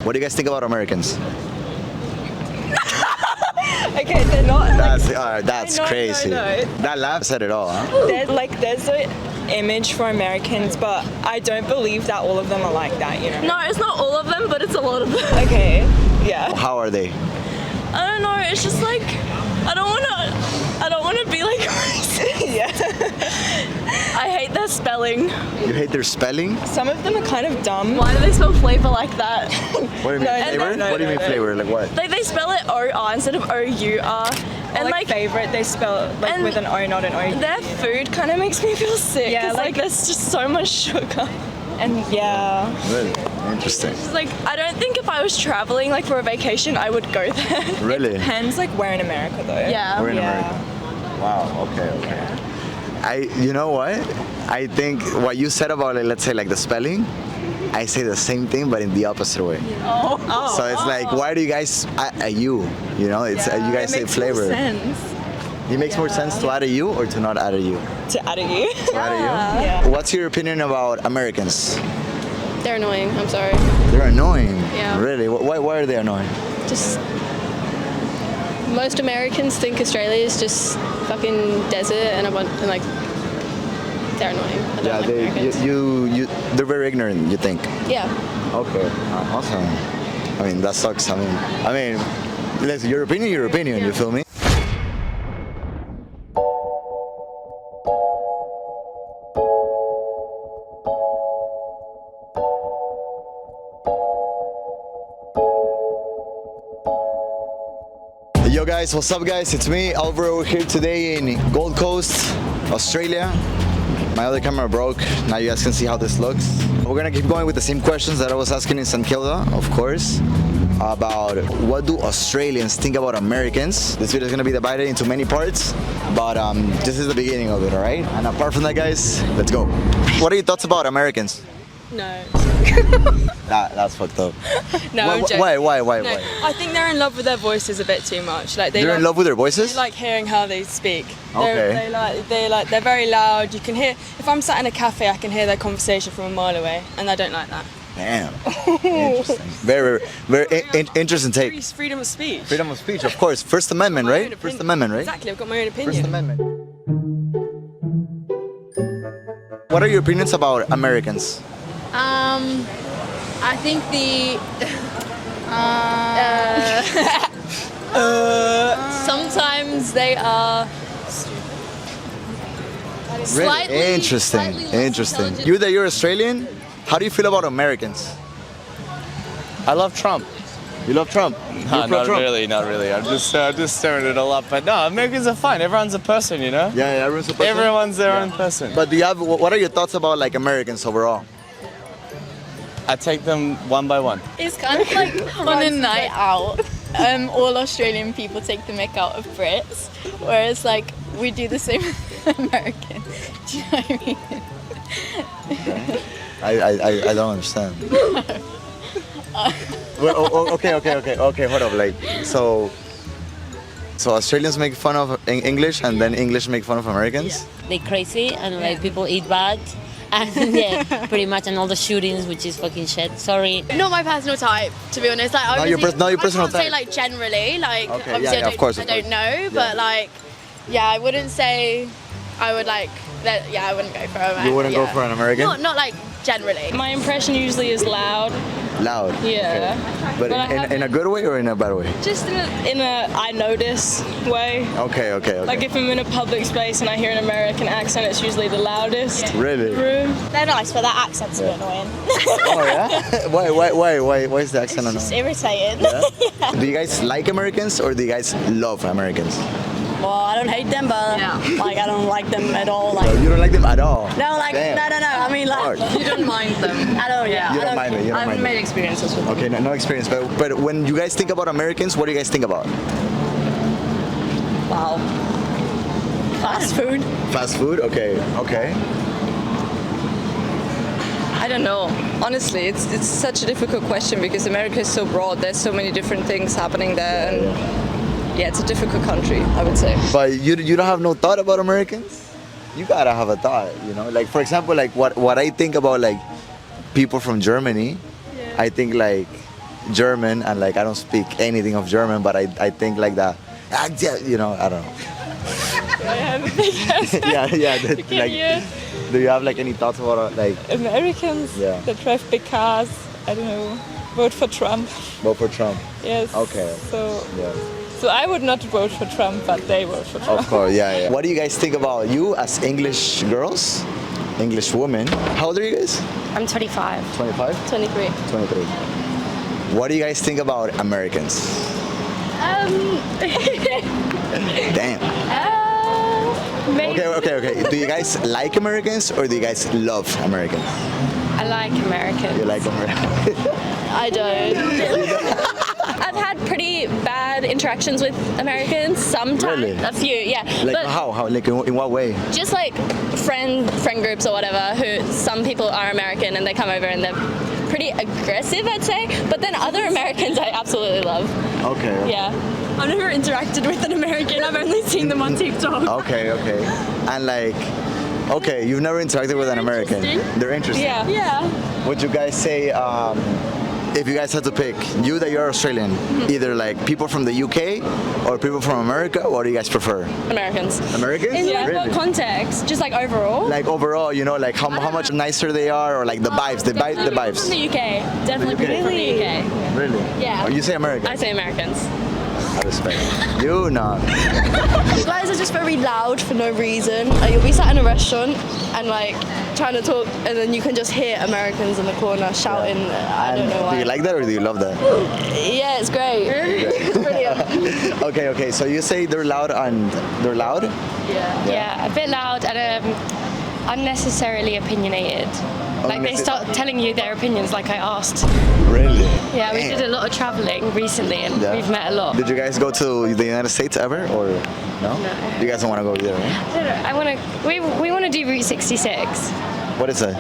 What do you guys think about Americans? Okay, they're not. That's No, no, crazy. no. That laugh said it all, huh? There's an image for Americans, but I don't believe that all of them are like that, you know? No, it's not all of them, but it's a lot of them. Okay, yeah. How are they? I don't know, it's just like, I don't wanna be like Yeah. I hate their spelling. You hate their spelling? Some of them are kind of dumb. Why do they spell flavor like that? What do you mean No, flavor? no, What do you mean no. flavor? Like what? Like they spell it O-R instead of O-U-R. And like favorite, they spell it like and with an O, not an O. their food kind of makes me feel sick. Yeah, Yeah, like like- there's just so much sugar. And yeah. Really? Interesting. It's like, I don't think if I was traveling like for a vacation, I would go there. Really? Depends like where in America though. Yeah. We're in Yeah. America. Wow, okay. You know what? I think what you said about, like, let's say, like the spelling, I say the same thing, but in the opposite way. Oh. So it's like, why do you guys add a U? You know, it's you guys say flavor. It makes more sense to add a U or to not add a U? To add a U. To add a U? Yeah. What's your opinion about Americans? They're annoying, I'm sorry. They're annoying. Yeah. Really? Why are they annoying? Just most Americans think Australia is just fucking desert and like they're annoying. I don't like Americans. They're very ignorant, you think? Yeah. Okay, awesome. I mean, that sucks. I mean, listen, your opinion, you feel me? Yo guys, what's up guys? It's me, Alvaro, here today in Gold Coast, Australia. My other camera broke. Now you guys can see how this looks. We're gonna keep going with the same questions that I was asking in St. Kilda, of course, about what do Australians think about Americans. This video is gonna be divided into many parts, but this is the beginning of it, all right? And apart from that, guys, let's go. What are your thoughts about Americans? No. That's fucked up. No, I'm joking. Why? No, I think they're in love with their voices a bit too much. Like They're in love with their voices? They like hearing how they speak. Okay. They're very loud. You can hear, if I'm sat in a cafe, I can hear their conversation from a mile away, and I don't like that. Damn. Interesting. Very interesting take. Freedom of speech. Freedom of speech, of course. First Amendment, My own right? opinion. First Amendment, right? Exactly, I've got my own First opinion. Amendment. What are your opinions about Americans? I think sometimes they are slightly Interesting. less Interesting. intelligent. You're Australian? How do you feel about Americans? I love Trump. You love Trump? No, You're not pro-Trump? really, not really. I'm just stirring it all up. But no, Americans are fine. Everyone's a person, you know? Yeah, everyone's a person. Everyone's their own person. But do you have? What are your thoughts about like Americans overall? I take them one by one. It's kind of like on a night out, all Australian people take the mick out of Brits, whereas like we do the same with Americans. Do you know what I mean? I don't understand. Well, okay, hold up. Like, so Australians make fun of English and then English make fun of Americans? They crazy and like people eat bad. And yeah, pretty much, and all the shootings, which is fucking shit. Sorry. Not my personal type, to be honest. Like, Not your personal I can't say type. like generally, like Okay, obviously yeah, of course, I of course. don't know, but like, yeah, I wouldn't say I would like that. Yeah, I wouldn't go for a. You wouldn't go yeah. for an American? Not like generally. My impression usually is loud. Loud. Yeah. Okay. But But I in a good way or in a bad way? Just in a I notice way. Okay. Like if I'm in a public space and I hear an American accent, it's usually the loudest. Really? Room. They're nice, but that accent's a bit annoying. Oh yeah? Why is the accent It's annoying? irritating. Yeah? Do you guys like Americans or do you guys love Americans? Well, I don't hate them, but like I don't like them at all. So Like you don't like them at all? no, like Damn. no. I mean like Hard. You don't mind them. I don't. Yeah. You I don't mind it, you don't I haven't mind it. made experiences with them. Okay, no experience. But when you guys think about Americans, what do you guys think about? Wow. Fast food. Fast food? Okay. I don't know. Honestly, it's such a difficult question because America is so broad. There's so many different things happening there, and yeah, it's a difficult country, I would say. But you don't have no thought about Americans? You gotta have a thought, you know? Like for example, like what I think about like people from Germany, I think like German, and like I don't speak anything of German, but I think like that. You know, I don't know. I have a big head. Yeah. Like, do you have like any thoughts about like Americans that drive big cars, I don't know, vote for Trump. Vote for Trump? Yes. Okay. So I would not vote for Trump, but they vote for Trump. Of course, yeah. What do you guys think about you as English girls, English women? How old are you guys? I'm 25. 25? 23. 23. What do you guys think about Americans? Damn. Maybe. Okay. Do you guys like Americans or do you guys love Americans? I like Americans. You like Americans? I don't. I've had pretty bad interactions with Americans sometimes. Really? A few, yeah. Like but how? Like in what way? just like friend groups or whatever, who some people are American and they come over and they're pretty aggressive, I'd say. But then other Americans I absolutely love. Okay. Yeah. I've never interacted with an American, I've only seen them on TikTok. Okay. And like, okay, you've never interacted with an American. They're interesting. Yeah. Would you guys say, if you guys had to pick, you that you're Australian, either like people from the UK or people from America, what do you guys prefer? Americans. Americans? In like Really? what context? Just like overall? Like overall, you know, like how much nicer they are, or like the vibes, the From From vibes. the UK. Definitely The UK. people from the UK. Really? Yeah. Or you say American? I say Americans. I respect. You not. You guys are just very loud for no reason. Like, you'll be sat in a restaurant and like trying to talk, and then you can just hear Americans in the corner shouting. I don't know why. Do you like that or do you love that? Yeah, it's great. It's brilliant. Okay. So you say they're loud and they're loud? Yeah, a bit loud and unnecessarily opinionated. Like they start telling you their opinions like I asked. Really? Yeah, we Damn. did a lot of traveling recently and Yeah. we've met a lot. Did you guys go to the United States ever, or no? No. You guys don't want to go either, right? I want to. We want to do Route 66, What is that?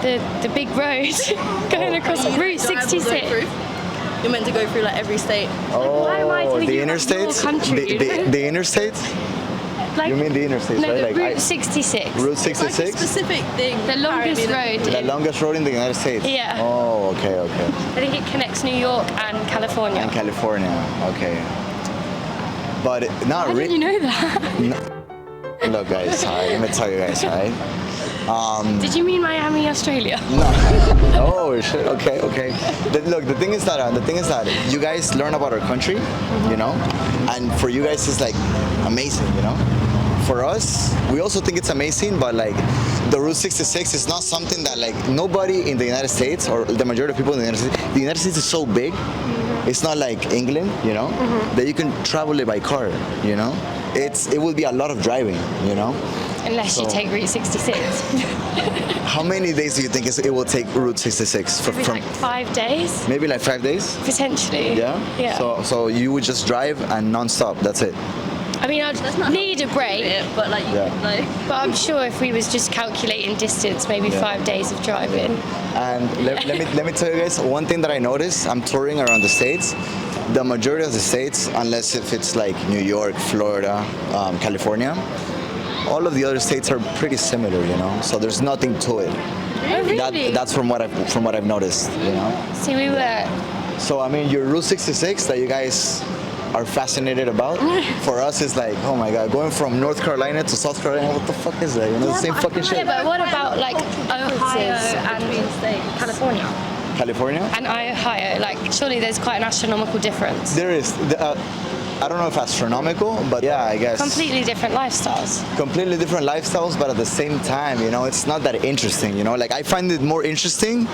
the big road going across Route 66. You're meant to go through like every state. Oh, why am I telling the you about your interstates? country? The interstates? Like, You mean the interstates, no, right? the Like Route 66. Route It's like a 66? specific thing. The longest road. The longest road in the United States? Yeah. Oh, okay. I think it connects New York and California. In California, okay. But not How did really. you know that? Look, guys, let me tell you guys, right? Did you mean Miami, Australia? Oh shit. Okay. Look, the thing is that you guys learn about our country, you know, and for you guys it's like amazing, you know. For us, we also think it's amazing, but like the Route 66 is not something that like nobody in the United States or the majority of people in the United States is so big. It's not like England, you know, that you can travel it by car, you know. It will be a lot of driving, you know. Unless you take Route 66. How many days do you think it will take Route 66 Maybe like 5 days, Maybe like 5 days? potentially. Yeah. So you would just drive and non-stop. That's it. I mean, I'd need a break, But like, but I'm sure if we was just calculating distance, maybe 5 days of driving. And let me tell you guys one thing that I noticed. I'm touring around the states. The majority of the states, unless if it's like New York, Florida, California, all of the other states are pretty similar, you know. So there's nothing to it. Oh, really? That's from what I've noticed, you know. See, we were. So I mean, your Route 66 that you guys are fascinated about, for us is like, oh my god, going from North Carolina to South Carolina, what the fuck is that? You know, the same fucking shit. Yeah, but what about like Ohio and California? California? And Ohio, like surely there's quite an astronomical difference. There is. I don't know if astronomical, but yeah, I guess. Completely different lifestyles. Completely different lifestyles, but at the same time, you know, it's not that interesting, you know? Like, I find it more interesting,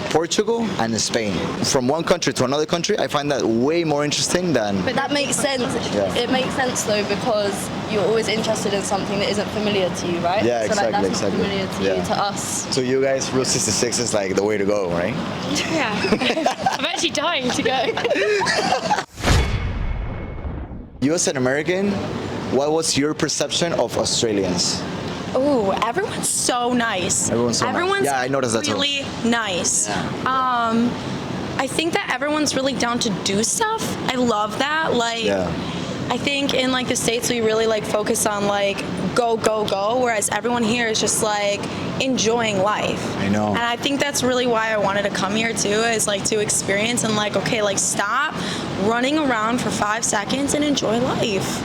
Portugal and Spain. From one country to another country, I find that way more interesting than... But that makes sense. Yeah. It makes sense though, because you're always interested in something that isn't familiar to you, right? Yeah, so like, that's exactly. not familiar to you, to us. So you guys, Route 66 is like the way to go, right? Yeah. I'm actually dying to go. You as an American, what was your perception of Australians? Oh, everyone's so nice. Everyone's so nice. Yeah, I noticed that too. really nice. I think that everyone's really down to do stuff. I love that. Like, I think in like the States we really like focus on like go, whereas everyone here is just like enjoying life. I know. And I think that's really why I wanted to come here too, is like to experience and like, okay, like stop running around for 5 seconds and enjoy life.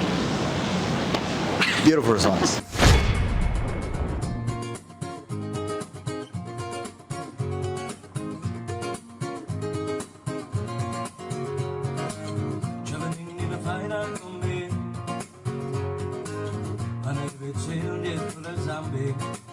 Beautiful response. Han är vid till det fulla Zambik.